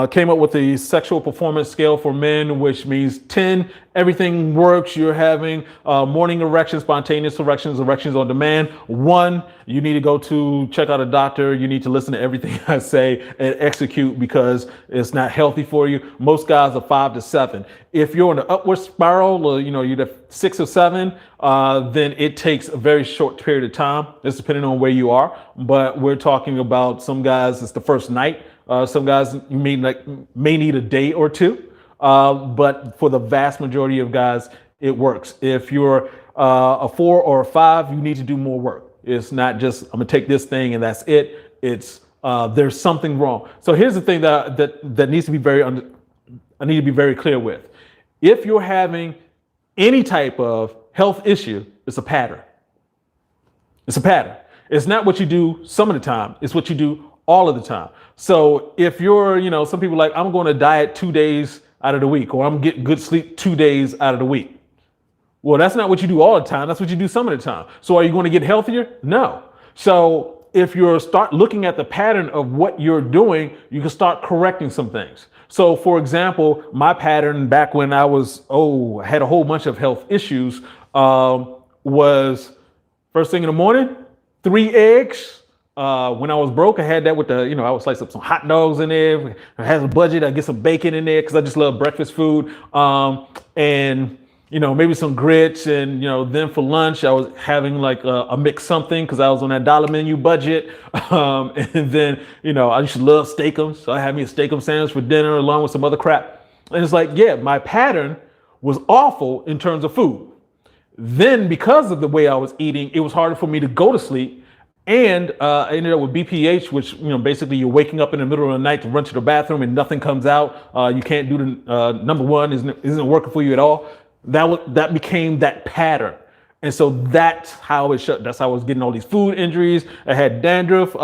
came up with the sexual performance scale for men, which means 10, everything works. You're having morning erections, spontaneous erections, erections on demand. 1, you need to go to check out a doctor. You need to listen to everything I say and execute because it's not healthy for you. Most guys are 5 to 7. If you're in an upward spiral, or you're at 6 or 7, then it takes a very short period of time. It's depending on where you are, but we're talking about some guys, it's the first night. Some guys may need a day or 2, but for the vast majority of guys, it works. If you're a 4 or a 5, you need to do more work. It's not just I'm gonna take this thing and that's it. It's there's something wrong. So here's the thing that needs to be I need to be very clear with. If you're having any type of health issue, it's a pattern. It's a pattern. It's not what you do some of the time. It's what you do all of the time. So if you're, some people are like, I'm going to diet 2 days out of the week, or I'm getting good sleep 2 days out of the week. Well, that's not what you do all the time. That's what you do some of the time. So are you going to get healthier? No. So if you start looking at the pattern of what you're doing, you can start correcting some things. So for example, my pattern back when I had a whole bunch of health issues, was first thing in the morning, 3 eggs. When I was broke, I had that with I would slice up some hot dogs in there. I had a budget. I get some bacon in there because I just love breakfast food. And maybe some grits, and then for lunch I was having like a mixed something because I was on that dollar menu budget. And then I used to love steakums, so I had me a steakum sandwich for dinner along with some other crap. And it's like, yeah, my pattern was awful in terms of food. Then because of the way I was eating, it was harder for me to go to sleep. And I ended up with BPH, which, basically you're waking up in the middle of the night to run to the bathroom and nothing comes out. You can't do the number one isn't working for you at all. That became that pattern. And so that's how it shut. That's how I was getting all these food injuries. I had dandruff.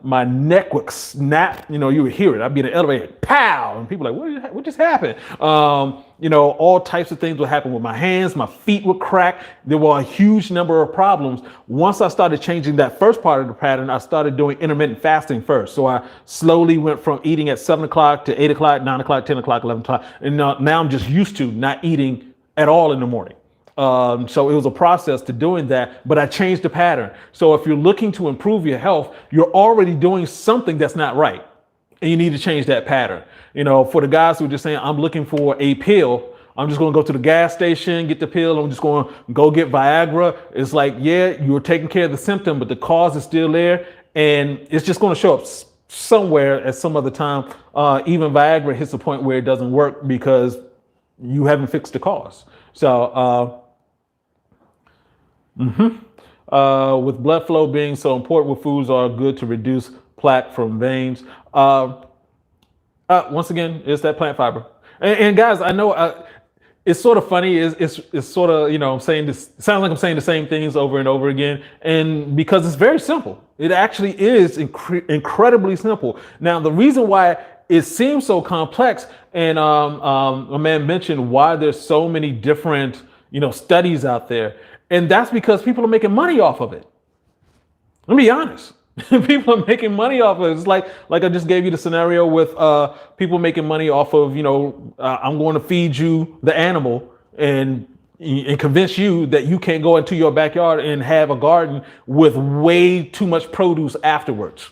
My neck would snap. You would hear it. I'd be in the elevator, pow, and people were like, what just happened? All types of things would happen with my hands. My feet would crack. There were a huge number of problems. Once I started changing that first part of the pattern, I started doing intermittent fasting first. So I slowly went from eating at 7 o'clock to 8 o'clock, 9 o'clock, 10 o'clock, 11 o'clock. And now I'm just used to not eating at all in the morning. So it was a process to doing that, but I changed the pattern. So if you're looking to improve your health, you're already doing something that's not right, and you need to change that pattern. For the guys who are just saying, I'm looking for a pill, I'm just going to go to the gas station, get the pill. I'm just going to go get Viagra. It's like, yeah, you're taking care of the symptom, but the cause is still there, and it's just going to show up somewhere at some other time. Even Viagra hits a point where it doesn't work because you haven't fixed the cause. So, with blood flow being so important, what foods are good to reduce plaque from veins? Once again, it's that plant fiber. And guys, I know it's sort of funny. It's sort of, I'm saying this, it sounds like I'm saying the same things over and over again. And because it's very simple. It actually is incredibly simple. Now, the reason why it seems so complex, and a man mentioned why there's so many different, studies out there. And that's because people are making money off of it. Let me be honest. People are making money off of it. It's like I just gave you the scenario with people making money off of, I'm going to feed you the animal and convince you that you can't go into your backyard and have a garden with way too much produce afterwards.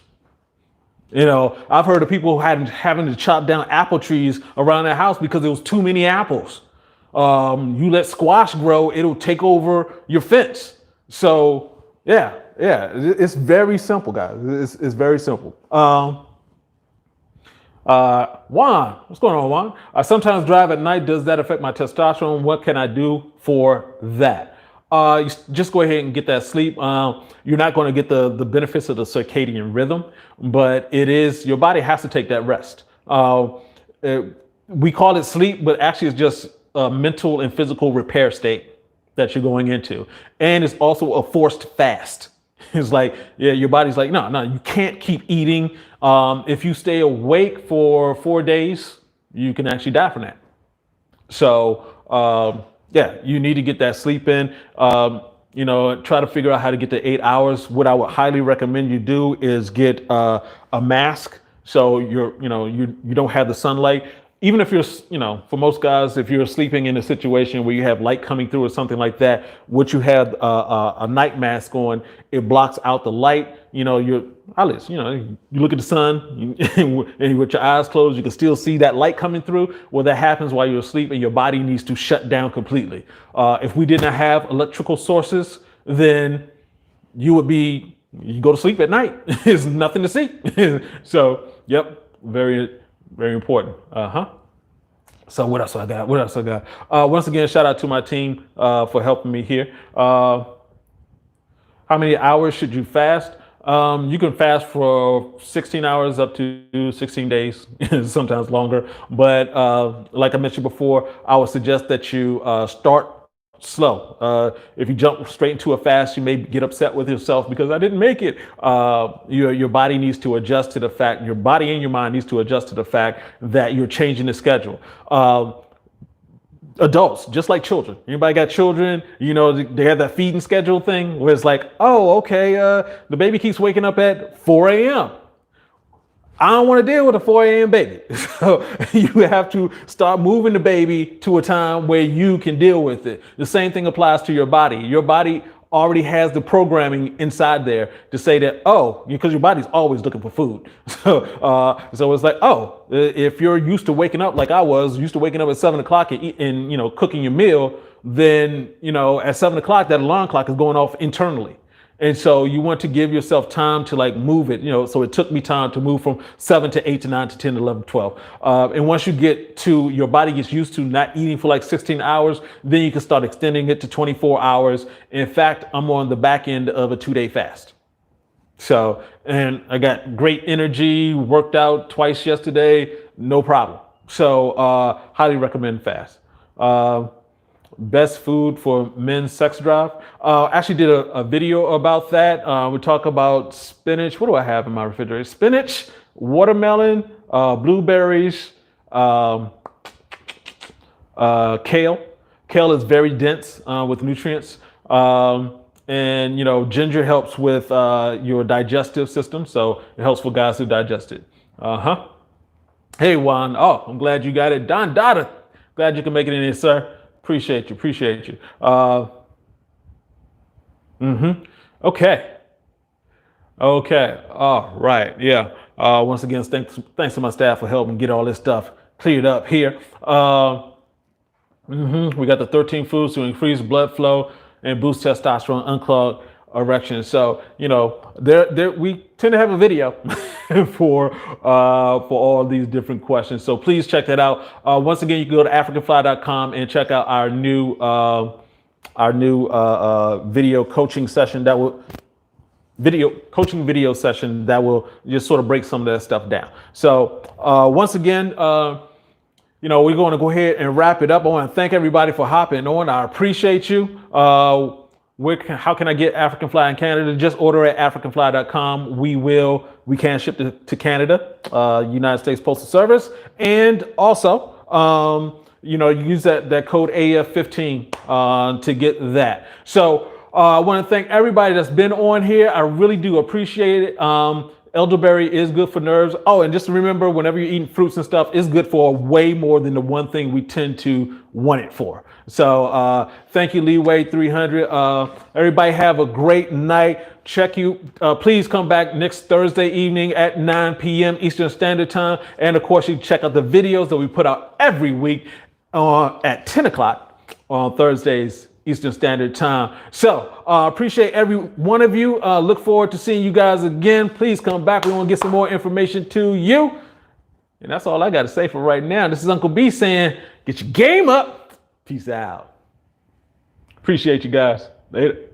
I've heard of people having to chop down apple trees around their house because there was too many apples. You let squash grow, it'll take over your fence. So yeah, it's very simple, guys. It's very simple. Juan, what's going on, Juan? I sometimes drive at night. Does that affect my testosterone? What can I do for that? You just go ahead and get that sleep. You're not going to get the benefits of the circadian rhythm, but your body has to take that rest. We call it sleep, but actually it's just a mental and physical repair state that you're going into. And it's also a forced fast. It's like, yeah, your body's like, no, you can't keep eating. If you stay awake for 4 days, you can actually die from that. So, yeah, you need to get that sleep in. Try to figure out how to get to 8 hours. What I would highly recommend you do is get a mask, so you don't have the sunlight. Even if you're, for most guys, if you're sleeping in a situation where you have light coming through or something like that, what you have a night mask on, it blocks out the light. Your eyelids, you look at the sun and with your eyes closed, you can still see that light coming through. Well, that happens while you're asleep and your body needs to shut down completely. If we didn't have electrical sources, then you go to sleep at night. There's nothing to see. So, yep, very, very important. So what else I got? What else I got? Once again, shout out to my team for helping me here. How many hours should you fast? You can fast for 16 hours up to 16 days, sometimes longer. But like I mentioned before, I would suggest that you start slow. If you jump straight into a fast, you may get upset with yourself because I didn't make it. Your body needs to adjust to the fact, your body and your mind needs to adjust to the fact that you're changing the schedule. Adults, just like children. Anybody got children? You know, they have that feeding schedule thing where it's like, oh, okay, the baby keeps waking up at 4 a.m. I don't want to deal with a 4 a.m. baby. So you have to start moving the baby to a time where you can deal with it. The same thing applies to your body. Your body already has the programming inside there to say that, oh, because your body's always looking for food. So it's like, oh, if you're used to waking up like I was, used to waking up at 7 o'clock and you know, cooking your meal, then, you know, at 7 o'clock, that alarm clock is going off internally. And so you want to give yourself time to like move it, you know, so it took me time to move from 7 to 8 to 9 to 10 to 11, 12. And once you get to, your body gets used to not eating for like 16 hours, then you can start extending it to 24 hours. In fact, I'm on the back end of a 2-day fast. So, and I got great energy, worked out twice yesterday, no problem. So, highly recommend fast. Best food for men's sex drive. Actually did a video about that. We talk about spinach. What do I have in my refrigerator? Spinach, watermelon, blueberries, kale. Kale is very dense with nutrients. And, you know, ginger helps with your digestive system. So it helps for guys who digest it. Hey, Juan. Oh, I'm glad you got it. Don Dada. Glad you can make it in here, sir. Appreciate you. Appreciate you. Okay. Okay. All right. Yeah. Once again, thanks to my staff for helping get all this stuff cleared up here. We got the 13 foods to increase blood flow and boost testosterone, unclog erections. So, you know, we tend to have a video for all these different questions. So please check that out. Once again, you can go to africanfly.com and check out our new video coaching session video session that will just sort of break some of that stuff down. So once again, you know, we're going to go ahead and wrap it up. I want to thank everybody for hopping on. I appreciate you. How can I get African Fly in Canada? Just order at africanfly.com. We can ship to Canada, United States Postal Service. And also, you know, use that code AF15 to get that. So I want to thank everybody that's been on here. I really do appreciate it. Elderberry is good for nerves. Oh, and just remember, whenever you're eating fruits and stuff, it's good for way more than the one thing we tend to want it for. So thank you, Leeway 300. Everybody have a great night. Please come back next Thursday evening at 9 p.m. Eastern Standard Time. And of course, you can check out the videos that we put out every week at 10 o'clock on Thursdays Eastern Standard Time. So appreciate every one of you. Look forward to seeing you guys again. Please come back. We want to get some more information to you. And that's all I got to say for right now. This is Uncle B saying, get your game up. Peace out. Appreciate you guys. Later.